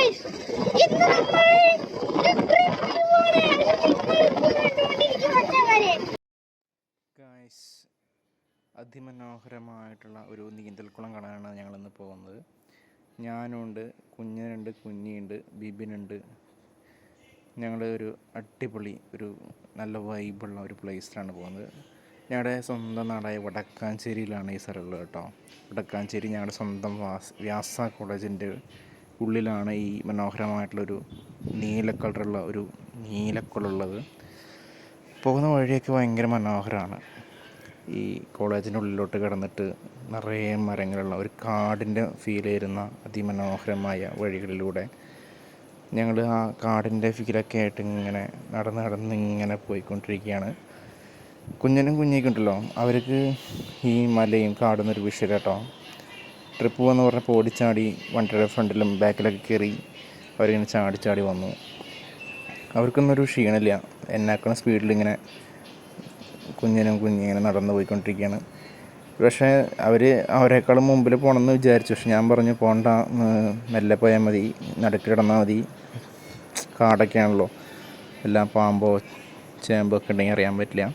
Guys, ഇന്ന് നമ്മൾ ഒരു ട്രിപ്പ് പോവുകയാണ്. നിങ്ങളിപ്പോൾ കണ്ടുകൊണ്ടിരിക്കും മച്ചന്മാരെ. ഗായ്സ്, അതിമനോഹരമായിട്ടുള്ള ഒരു നീന്തൽക്കുളം കാണാനാണ് ഞങ്ങളിന്ന് പോകുന്നത്. ഞാനുണ്ട്, കുഞ്ഞനുണ്ട്, കുഞ്ഞിയുണ്ട്, ബിബിനുണ്ട്. ഞങ്ങൾ ഒരു അടിപൊളി നല്ല വൈബുള്ള ഒരു പ്ലേസിലാണ് പോകുന്നത്. ഞങ്ങളുടെ സ്വന്തം നാടായ വടക്കാഞ്ചേരിയിലാണ് ഈ സ്ഥലമുള്ളത് കേട്ടോ. വടക്കാഞ്ചേരി ഞങ്ങളുടെ സ്വന്തം വ്യാസ കോളേജിൻ്റെ ഉള്ളിലാണ് ഈ മനോഹരമായിട്ടുള്ളൊരു നീല കളറുള്ള ഒരു നീലക്കുളമുള്ളത്. പോകുന്ന വഴിയൊക്കെ ഭയങ്കര മനോഹരമാണ്. ഈ കോളേജിൻ്റെ ഉള്ളിലോട്ട് കിടന്നിട്ട് നിറയെ മരങ്ങളുള്ള ഒരു കാടിൻ്റെ ഫീൽ ചെയ്യുന്ന അതിമനോഹരമായ വഴികളിലൂടെ ഞങ്ങൾ ആ കാടിൻ്റെ ഫീലൊക്കെ ആയിട്ട് ഇങ്ങനെ നടന്ന് ഇങ്ങനെ പോയിക്കൊണ്ടിരിക്കുകയാണ്. കുഞ്ഞനും കുഞ്ഞിയൊക്കെ ഉണ്ടല്ലോ, അവർക്ക് ഈ മലയും കാടുന്നൊരു വിഷയം കേട്ടോ. ട്രിപ്പ് പോകുമെന്ന് പറഞ്ഞപ്പോൾ ഓടിച്ചാടി വണ്ടിയുടെ ഫ്രണ്ടിലും ബാക്കിലൊക്കെ കയറി അവരിങ്ങനെ ചാടി വന്നു. അവർക്കൊന്നൊരു ക്ഷീണമില്ല. എന്നാക്കുന്ന സ്പീഡിലിങ്ങനെ കുഞ്ഞിനും ഇങ്ങനെ നടന്നു പോയിക്കൊണ്ടിരിക്കുകയാണ്. പക്ഷേ അവരെക്കാളും മുമ്പിൽ പോകണമെന്ന് വിചാരിച്ചു. പക്ഷെ ഞാൻ പറഞ്ഞു പോകണ്ട, മെല്ലെ പോയാൽ മതി, നടുക്ക് കിടന്നാൽ മതി, കാടൊക്കെയാണല്ലോ, എല്ലാം പാമ്പോ ചേമ്പൊക്കെ ഉണ്ടെങ്കിൽ അറിയാൻ പറ്റില്ല.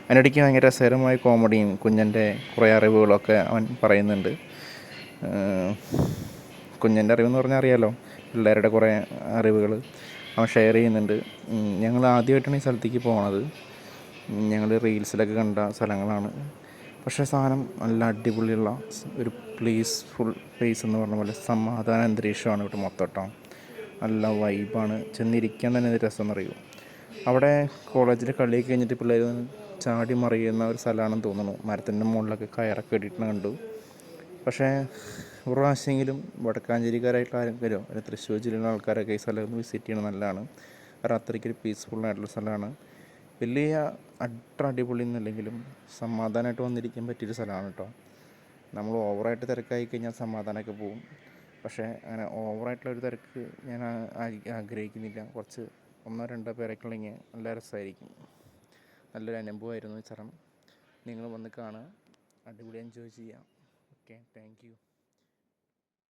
അതിനിടയ്ക്ക് ഭയങ്കര രസകരമായ കോമഡിയും കുഞ്ഞൻ്റെ കുറേ അറിവുകളൊക്കെ അവൻ പറയുന്നുണ്ട്. കുഞ്ഞൻ്റെ അറിവെന്ന് പറഞ്ഞാൽ അറിയാമല്ലോ, പിള്ളേരുടെ കുറേ അറിവുകൾ അവൻ ഷെയർ ചെയ്യുന്നുണ്ട്. ഞങ്ങൾ ആദ്യമായിട്ടാണ് ഈ സ്ഥലത്തേക്ക് പോണത്. ഞങ്ങൾ റീൽസിലൊക്കെ കണ്ട സ്ഥലങ്ങളാണ്. പക്ഷേ സാധനം നല്ല അടിപൊളിയുള്ള ഒരു പീസ്ഫുൾ പ്ലേസ് എന്ന് പറഞ്ഞ പോലെ സമാധാന അന്തരീക്ഷമാണ് ഇവിടെ മൊത്തം കേട്ടോ. നല്ല വൈബാണ്. ചെന്നിരിക്കാൻ തന്നെ രസം എന്നറിയും. അവിടെ കോളേജിൽ കളിയൊക്കെ കഴിഞ്ഞിട്ട് പിള്ളേർ ചാടി മറിയുന്ന ഒരു സ്ഥലമാണെന്ന് തോന്നുന്നു. മരത്തിൻ്റെ മുകളിലൊക്കെ കയറൊക്കെ ഇട്ടിട്ട് കണ്ടു. പക്ഷേ ഒരു പ്രാവശ്യമെങ്കിലും വടക്കാഞ്ചേരിക്കാരായിട്ടുള്ള ആരെങ്കിലും അല്ലെങ്കിൽ തൃശ്ശൂർ ജില്ലയിലുള്ള ആൾക്കാരൊക്കെ ഈ സ്ഥലം ഒന്ന് വിസിറ്റ് ചെയ്യണം, നല്ലതാണ്. കാരണം അത്രയ്ക്കൊരു പീസ്ഫുള്ളായിട്ടുള്ള സ്ഥലമാണ്. വലിയ അടിപൊളി എന്നല്ലെങ്കിലും സമാധാനമായിട്ട് വന്നിരിക്കാൻ പറ്റിയൊരു സ്ഥലമാണ് കേട്ടോ. നമ്മൾ ഓവറായിട്ട് തിരക്കായി കഴിഞ്ഞാൽ സമാധാനമൊക്കെ പോവും. പക്ഷേ അങ്ങനെ ഓവറായിട്ടുള്ളൊരു തിരക്ക് ഞാൻ ആഗ്രഹിക്കുന്നില്ല. കുറച്ച് 1-2 പേരൊക്കെ ഉള്ളെങ്കിൽ നല്ല രസമായിരിക്കും. നല്ലൊരു അനുഭവമായിരുന്നു ഈ സ്ഥലം. നിങ്ങൾ വന്ന് കാണുക, അടിപൊളി എൻജോയ് ചെയ്യാം. Okay, thank you.